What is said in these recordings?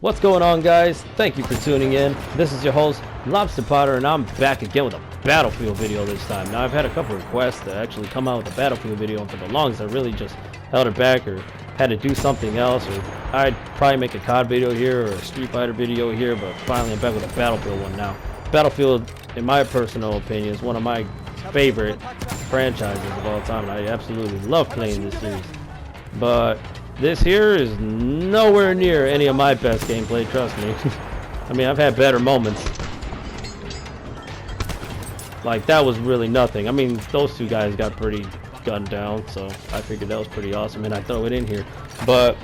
What's going on, guys? Thank you for tuning in. This is your host, Lobster Potter, and I'm back again with a Battlefield video this time. Now, I've had a couple requests to actually come out with a Battlefield video, and for the longest I really just held it back or had to do something else, or I'd probably make a COD video here or a Street Fighter video here, but finally I'm back with a Battlefield one now. Battlefield, in my personal opinion, is one of my favorite franchises of all time, and I absolutely love playing this series. But this here is nowhere near any of my best gameplay, trust me. I mean, I've had better moments. Like, that was really nothing. I mean, those two guys got pretty gunned down, so I figured that was pretty awesome, and I throw it in here. But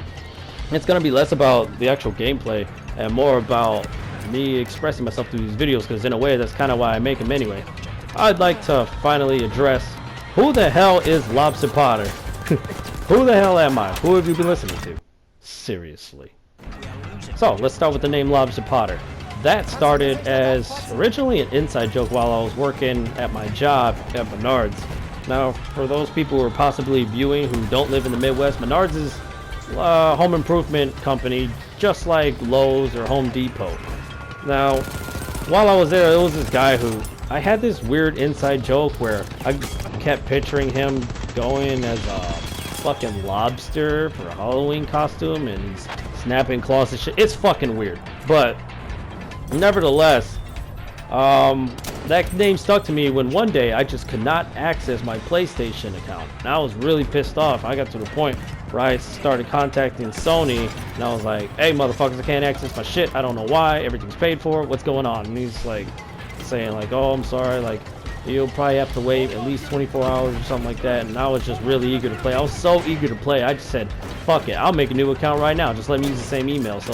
it's gonna be less about the actual gameplay and more about me expressing myself through these videos, because in a way, that's kind of why I make them anyway. I'd like to finally address, who the hell is Lobster Potter? Who the hell am I? Who have you been listening to? Seriously. So, let's start with the name Lobster Potter. That started as originally an inside joke while I was working at my job at Menards. Now, for those people who are possibly viewing who don't live in the Midwest, Menards is a home improvement company just like Lowe's or Home Depot. Now, while I was there, there was this guy who, I had this weird inside joke where I kept picturing him going as a fucking lobster for a Halloween costume, and he's snapping claws and shit. It's fucking weird, but nevertheless, that name stuck to me when one day I just could not access my PlayStation account, and I was really pissed off. I got to the point where I started contacting Sony, and I was like, hey motherfuckers, I can't access my shit, I don't know why, everything's paid for, what's going on? And he's like saying like, oh, I'm sorry, like, you'll probably have to wait at least 24 hours or something like that. And I was just really eager to play. I was so eager to play, I just said, fuck it, I'll make a new account right now, just let me use the same email. So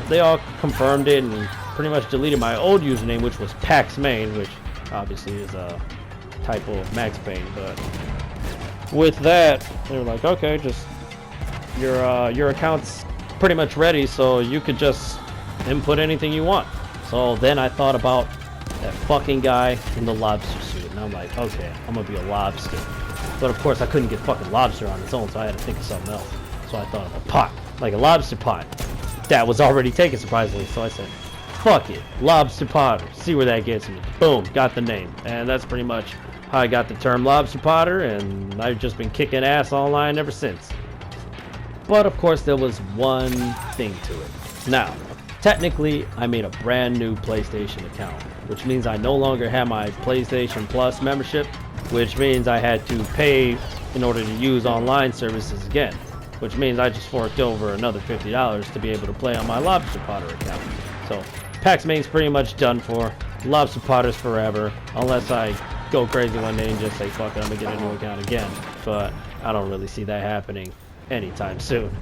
they all confirmed it and pretty much deleted my old username, which was PaxMain, which obviously is a typo of Max Payne. But with that, they were like, okay, just your account's pretty much ready, so you could just input anything you want. So then I thought about that fucking guy in the lobster suit, and I'm like, okay, I'm gonna be a lobster. But of course I couldn't get fucking lobster on its own, so I had to think of something else. So I thought of a pot, like a lobster pot. That was already taken, surprisingly, so I said, fuck it, Lobster Potter, see where that gets me. Boom, got the name. And that's pretty much how I got the term Lobster Potter, and I've just been kicking ass online ever since. But of course there was one thing to it. Now, technically, I made a brand new PlayStation account, which means I no longer have my PlayStation Plus membership, which means I had to pay in order to use online services again, which means I just forked over another $50 to be able to play on my Lobster Potter account. So, PaxMain's pretty much done for. Lobster Potter's forever, unless I go crazy one day and just say, fuck it, I'm gonna get a new account again. But I don't really see that happening anytime soon.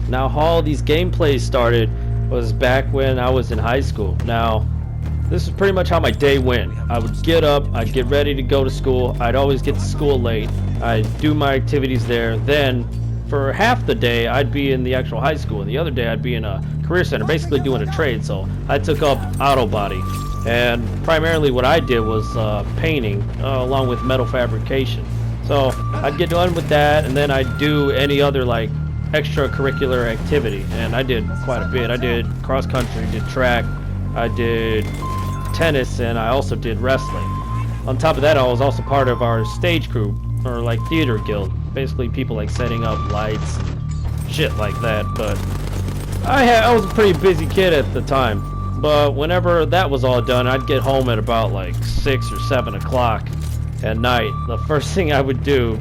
Now, how all these gameplays started was back when I was in high school. Now, this is pretty much how my day went. I would get up, I'd get ready to go to school, I'd always get to school late, I'd do my activities there, then for half the day I'd be in the actual high school, and the other day I'd be in a career center, basically doing a trade. So I took up auto body, and primarily what I did was painting, along with metal fabrication. So I'd get done with that, and then I'd do any other like extracurricular activity, and I did quite a bit. I did cross country, did track, I did tennis, and I also did wrestling. On top of that, I was also part of our stage crew, or like theater guild, basically people like setting up lights and shit like that. But I was a pretty busy kid at the time, but whenever that was all done, I'd get home at about like 6 or 7 o'clock at night. The first thing I would do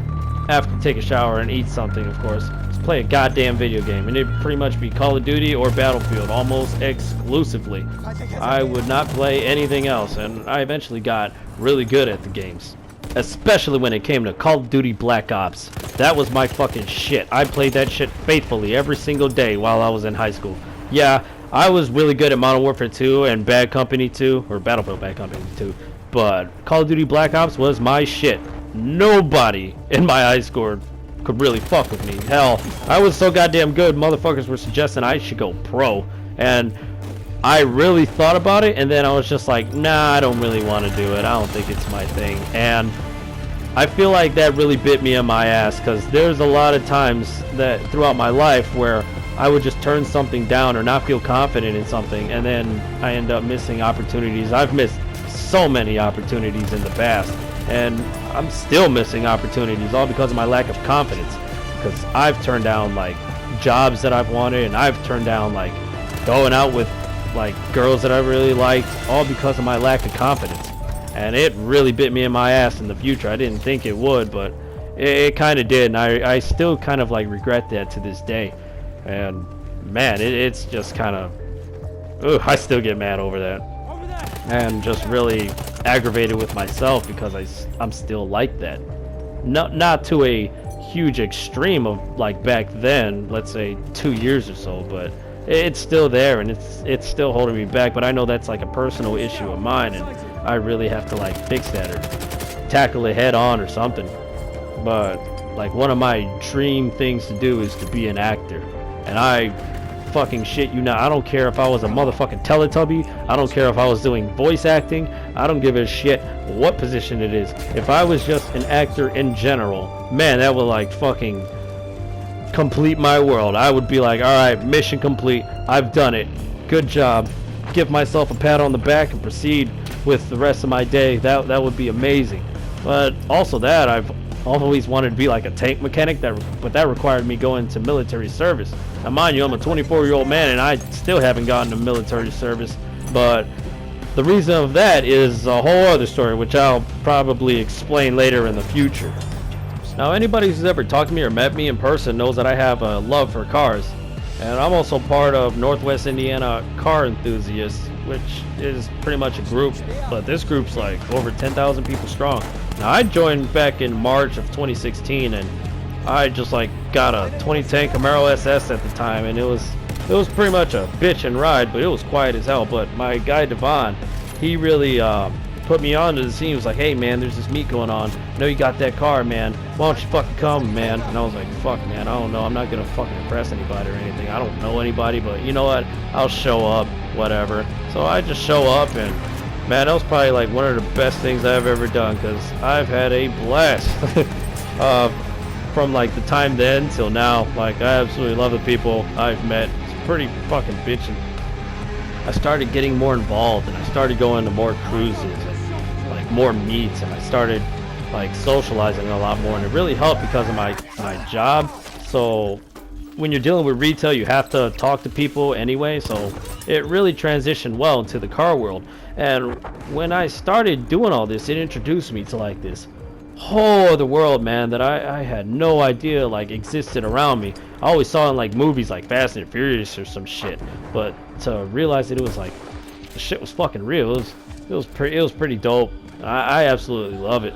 after take a shower and eat something, of course, play a goddamn video game, and it'd pretty much be Call of Duty or Battlefield almost exclusively. I would not play anything else, and I eventually got really good at the games, especially when it came to Call of Duty Black Ops. That was my fucking shit. I played that shit faithfully every single day while I was in high school. Yeah, I was really good at Modern Warfare 2 and Bad Company 2, or Battlefield Bad Company 2, but Call of Duty Black Ops was my shit. Nobody in my high school could really fuck with me. Hell, I was so goddamn good, motherfuckers were suggesting I should go pro, and I really thought about it, and then I was just like, nah, I don't really want to do it. I don't think it's my thing. And I feel like that really bit me in my ass, because there's a lot of times that throughout my life where I would just turn something down or not feel confident in something, and then I end up missing opportunities. I've missed so many opportunities in the past, and I'm still missing opportunities, all because of my lack of confidence. Because I've turned down like jobs that I've wanted, and I've turned down like going out with like girls that I really liked, all because of my lack of confidence. And it really bit me in my ass in the future. I didn't think it would, but it kind of did, and I still kind of like regret that to this day. And man, it's just kind of, I still get mad over that, and just really aggravated with myself because I'm still like that. Not to a huge extreme of like back then, let's say 2 years or so, but it's still there, and it's still holding me back. But I know that's like a personal issue of mine, and I really have to like fix that or tackle it head on or something. But like one of my dream things to do is to be an actor, and I fucking shit you not, I don't care if I was a motherfucking Teletubby, I don't care if I was doing voice acting, I don't give a shit what position it is. If I was just an actor in general, man, that would like fucking complete my world. I would be like, alright, mission complete, I've done it, good job, give myself a pat on the back and proceed with the rest of my day. That would be amazing. But also that I've always wanted to be like a tank mechanic, but that required me going to military service. Now mind you, I'm a 24-year-old man and I still haven't gotten to military service, but the reason of that is a whole other story, which I'll probably explain later in the future. Now anybody who's ever talked to me or met me in person knows that I have a love for cars, and I'm also part of Northwest Indiana Car Enthusiasts, which is pretty much a group, but this group's like over 10,000 people strong. Now I joined back in March of 2016, and I just like got a 2010 Camaro SS at the time, and it was pretty much a bitch and ride, but it was quiet as hell. But my guy Davon, he really put me on to the scene. He was like, hey man, there's this meet going on, I know you got that car, man, why don't you fucking come, man? And I was like, fuck man, I don't know, I'm not gonna fucking impress anybody or anything, I don't know anybody, but you know what, I'll show up, whatever. So I just show up, and man, that was probably like one of the best things I've ever done, because I've had a blast. From like the time then till now, like I absolutely love the people I've met. It's pretty fucking bitchin'. I started getting more involved, and I started going to more cruises and like more meets, and I started like socializing a lot more, and it really helped because of my job. So when you're dealing with retail, you have to talk to people anyway, so it really transitioned well into the car world. And when I started doing all this, it introduced me to like this whole other world, man, that I had no idea like existed around me. I always saw in like movies like Fast and Furious or some shit, but to realize that it was like the shit was fucking real, it was pretty dope. I absolutely love it.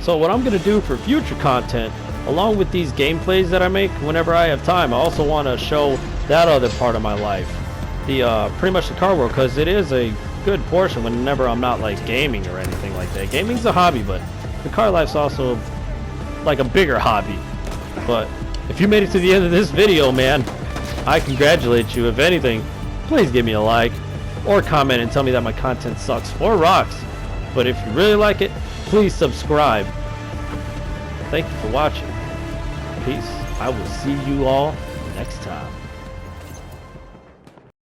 So what I'm gonna do for future content, along with these gameplays that I make whenever I have time, I also want to show that other part of my life, the pretty much the car world, because it is a good portion whenever I'm not like gaming or anything like that. Gaming's a hobby, but the car life's also like a bigger hobby. But if you made it to the end of this video, man, I congratulate you. If anything, please give me a like or comment and tell me that my content sucks or rocks. But if you really like it, please subscribe. Thank you for watching. Peace. I will see you all next time.